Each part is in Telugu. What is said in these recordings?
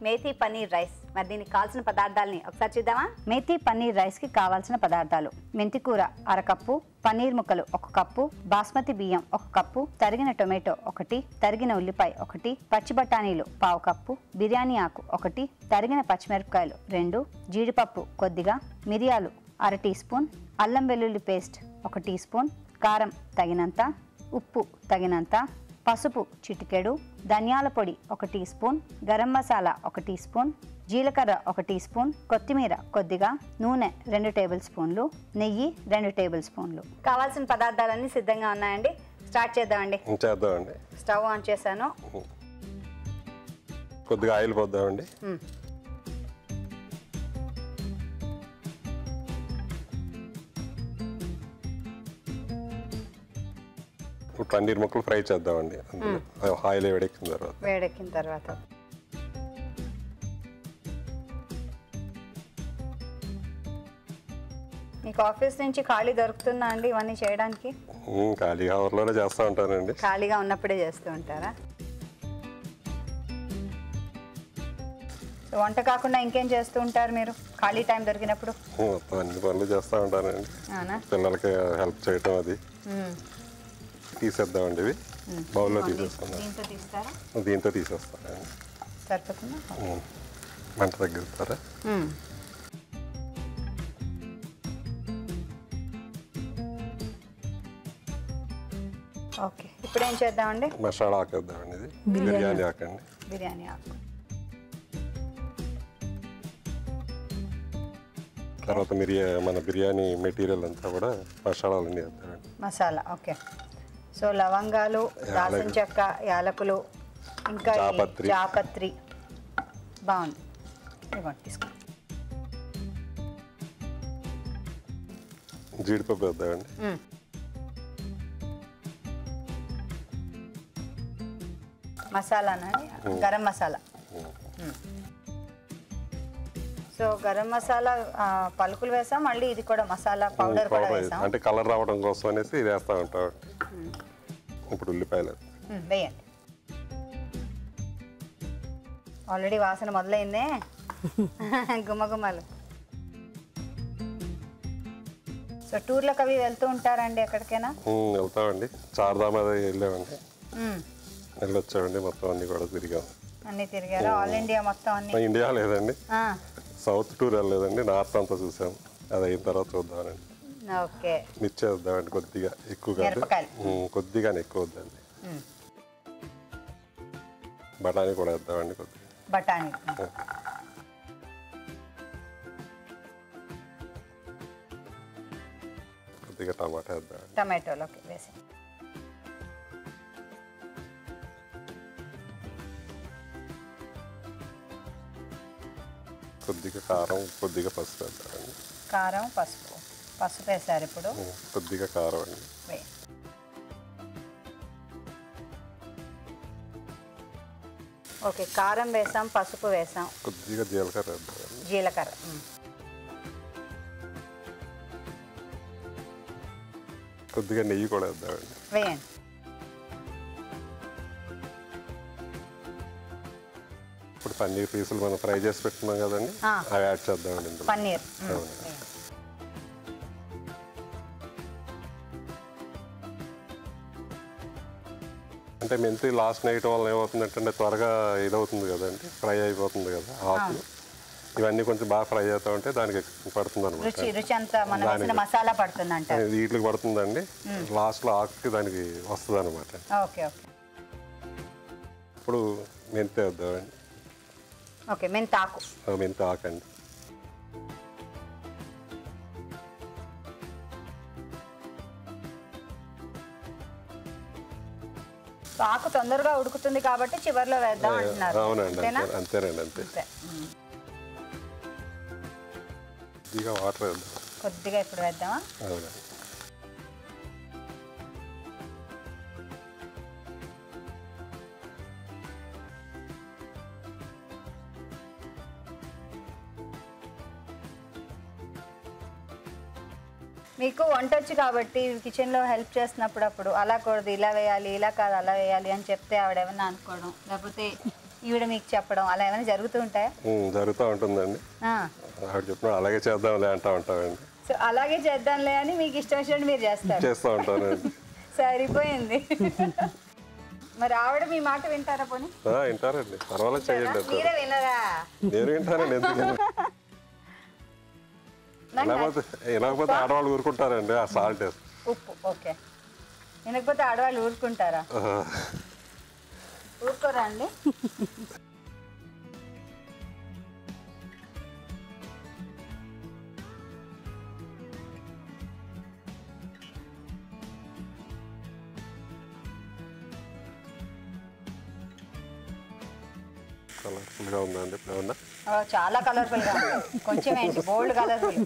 మేథీ పన్నీర్ రైస్. మరి దీనికి కావాల్సిన పదార్థాలని ఒకసారి చూద్దామా? మేథీ పన్నీర్ రైస్ కి కావాల్సిన పదార్థాలు: మెంతి కూర 1/2 కప్పు, పన్నీర్ ముక్కలు 1 కప్పు, బాస్మతి బియ్యం 1 కప్పు, తరిగిన టొమాటో 1, తరిగిన ఉల్లిపాయ 1, పచ్చి బఠానీలు 1/2 కప్పు, బిర్యానీ ఆకు 1, తరిగిన పచ్చిమిరపకాయలు 2, జీడిపప్పు కొద్దిగా, మిరియాలు 1/2 టీ స్పూన్, అల్లం వెల్లుల్లి పేస్ట్ 1 టీ స్పూన్, కారం తగినంత, ఉప్పు తగినంత, పసుపు చిటికెడు, ధనియాల పొడి 1 teaspoon, garam masala 1 teaspoon, జీలకర్ర 1 టీ స్పూన్, కొత్తిమీర కొద్దిగా, నూనె 2 టేబుల్ స్పూన్లు, నెయ్యి 2 టేబుల్ స్పూన్లు. కావాల్సిన పదార్థాలన్నీ సిద్ధంగా ఉన్నాయండి. స్టార్ట్ చేద్దామండి. స్టవ్ ఆన్ చేశాను. కొద్దిగా ఆయిల్ పోద్దామండి. పన్నీర్ ముక్కలు ఫ్రై చేద్దామండి. ఆయిల్ వేడెక్కిన తర్వాత మీకు ఆఫీస్ నుంచి ఖాళీ దొరుకుతుందా అండి ఇవన్నీ చేయడానికి? ఖాళీ అవర్లోనే చేస్తూ ఉంటానండి. ఖాళీగా ఉన్నప్పుడే చేస్తూ ఉంటారా? వంట కాకుండా ఇంకేం చేస్తూ ఉంటారు మీరు ఖాళీ టైం దొరికినప్పుడు? అన్ని పనులు చేస్తూ ఉంటానండి. పిల్లలకి హెల్ప్ చేయటం అది. తీసేద్దామండి. ఇవి బౌల్లో తీసేసుకుందాం. దీంతో తీసేస్తానండి. సరిపోతుందా? మంట తగ్గిస్తారా? ఓకే, ఇప్పుడు ఏం చేద్దామండి? మసాలా ఆకు వేద్దామండి. ఇది బిర్యానీ ఆకు అండి. బిర్యానీ ఆకు. తర్వాత మన బిర్యానీ మెటీరియల్ అంతా కూడా మసాలాలన్నీ వేద్దామండి. మసాలా ఓకే. సో లవంగాలు, దాల్చిన చెక్క, యాలకులు, ఇంకా జాపత్రి. బాగుంది. ఇవ్వండి తీసుకో. జీడిపప్పు వేద్దామండి. మసాలానా? గరం మసాలా. సో గరం మసాలా పలుకులు వేసాం, మళ్ళీ ఇది కూడా మసాలా పౌడర్ కూడా వేసాం. అంటే కలర్ రావడం కోసం అనేసి ఇది వేస్తా ఉంటాం. ఇప్పుడు ఉల్లిపాయలు వేయండి. ఆల్రెడీ వాసన మొదలైందే, గుమ్మగుమ్మలు. సో టూర్లకు అవి వెళ్తూ ఉంటారండి ఎక్కడికైనా? వెళ్తామండి. చార్ధామ్ అది వెళ్ళామండి, వెళ్ళొచ్చామండి. మొత్తం అన్ని కూడా తిరిగాం. అన్ని తిరిగారా? ఆల్ ఇండియా మొత్తం? అన్ని ఇండియా లేదండి, సౌత్ టూర్ వెళ్ళలేదండి. నార్త్ అంతా చూసాం. అది అయిన తర్వాత చూద్దామండి. ఓకే, మిర్చి వేద్దామండి. కొద్దిగా ఎక్కువగా, కొద్దిగానే ఎక్కువ వద్దండి. బఠానీ కూడా వేద్దామండి. కొద్దిగా బఠానీ. కొద్దిగా టమాటా వేద్దామండి. టమాటోలు వేసి. కొద్దిగా కారం, కొద్దిగా పసుపు వేద్దామండి. కారం, పసుపు. పసుపు వేసారు ఇప్పుడు. కొద్దిగా కారం అండి. ఓకే, కారం వేసాం, పసుపు వేసాం. కొద్దిగా జీలకర్ర వేద్దామండి. జీలకర్ర. కొద్దిగా నెయ్యి కూడా వేద్దామండి. వేయండి. ఇప్పుడు పన్నీర్ పీసులు మనం ఫ్రై చేసి పెట్టుకున్నాం కదండి, అవి యాడ్ చేద్దామండి ఇందులో. పన్నీర్ అంటే మెంతి లాస్ట్ నైట్ వల్ల ఏమవుతుందంటే త్వరగా ఇదవుతుంది కదండి, ఫ్రై అయిపోతుంది కదా ఆకులు. ఇవన్నీ కొంచెం బాగా ఫ్రై అవుతా ఉంటే దానికి పడుతుంది అనమాట. మసాలా పడుతుంది, వీటికి పడుతుందండి. లాస్ట్లో ఆకుకి దానికి వస్తుంది అనమాట. ఇప్పుడు మెంతి వేద్దామండి. ఓకే, మెంతాకు. మెంతి ఆకు అండి. ఆకు తొందరగా ఉడుకుతుంది కాబట్టి చివర్లో వేద్దాం అంటున్నారు. అవునండి, అంతేనండి. అంతే. కొద్దిగా వాటర్ వేద్దాం. కొద్దిగా ఇప్పుడు వేద్దామా? అవునండి. మీకు వంట వచ్చు కాబట్టి కిచెన్లో హెల్ప్ చేస్తున్నప్పుడు అలా కూడదు, ఇలా వేయాలి, ఇలా కాదు అలా వేయాలి అని చెప్తే ఆవిడ ఏమన్నా అనుకోవడం, లేకపోతే ఈవిడ మీకు చెప్పడం అలా ఏమైనా జరుగుతూ ఉంటాయా? జరుగుతూ ఉంటుందండి. ఆవిడ చెప్పిన అలాగే చేద్దాంలే అంటూ ఉంటామండి. సో అలాగే చేద్దాంలే అని మీకు ఇష్టం వచ్చినట్టు మీరు చేస్తూ ఉంటానండి. సరిపోయింది. మరి ఆవిడ మీ మాట వింటారా? పోనీ వింటారండి, పర్వాలేదు, చేయండి. మీరే వినరా? నేను వింటానండి, ఎందుకు వినకపోతే ఆడవాళ్ళు ఊరుకుంటారండి. ఆ సాల్ట్ ఉప్పు ఓకే, వినకపోతే ఆడవాళ్ళు ఊరుకుంటారా? ఊరుకోరా అండి? కలర్ఫుల్గా ఉందండి. చాలా కలర్ఫుల్గా ఉంది. కొంచెం ఏంటి బోల్డ్ కలర్ఫుల్,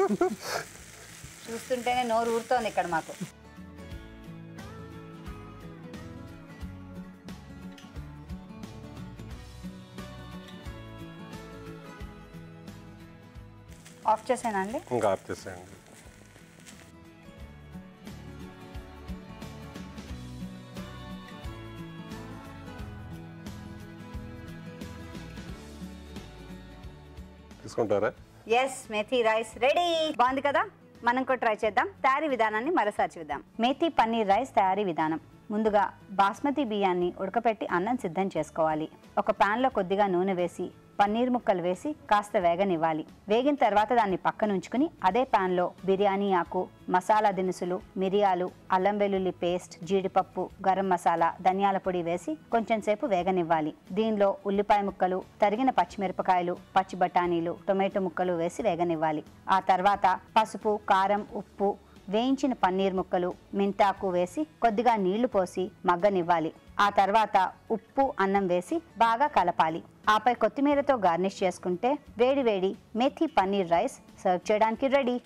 చూస్తుంటేనే నోరు ఊరుతోంది ఇక్కడ మాకు. ఆఫ్ చేసానా అండి? ఇంకా ఆఫ్ చేసేయండి. తీసుకుంటారా? Yes, methi rice ready. బాగుంది కదా? మనం కూడా ట్రై చేద్దాం. తయారీ విధానాన్ని మరోసారి చూద్దాం. మేథీ పన్నీర్ రైస్ తయారీ విధానం. ముందుగా బాస్మతి బియ్యాన్ని ఉడకపెట్టి అన్నం సిద్ధం చేసుకోవాలి. ఒక ప్యాన్లో కొద్దిగా నూనె వేసి పన్నీర్ ముక్కలు వేసి కాస్త వేగనివ్వాలి. వేగిన తర్వాత దాన్ని పక్కన ఉంచుకుని అదే ప్యాన్లో బిర్యానీ ఆకు, మసాలా దినుసులు, మిరియాలు, అల్లం వెల్లుల్లి పేస్ట్, జీడిపప్పు, గరం మసాలా, ధనియాల పొడి వేసి కొంచెం సేపు వేగనివ్వాలి. దీనిలో ఉల్లిపాయ ముక్కలు, తరిగిన పచ్చిమిరపకాయలు, పచ్చి బఠానీలు, టొమాటో ముక్కలు వేసి వేగనివ్వాలి. ఆ తర్వాత పసుపు, కారం, ఉప్పు, వేయించిన పన్నీర్ ముక్కలు, మెంతాకు వేసి కొద్దిగా నీళ్లు పోసి మగ్గనివ్వాలి. ఆ తర్వాత ఉప్పు, అన్నం వేసి బాగా కలపాలి. ఆపై కొత్తిమీరతో గార్నిష్ చేసుకుంటే వేడి వేడి మేథీ పన్నీర్ రైస్ సర్వ్ చేయడానికి రెడీ.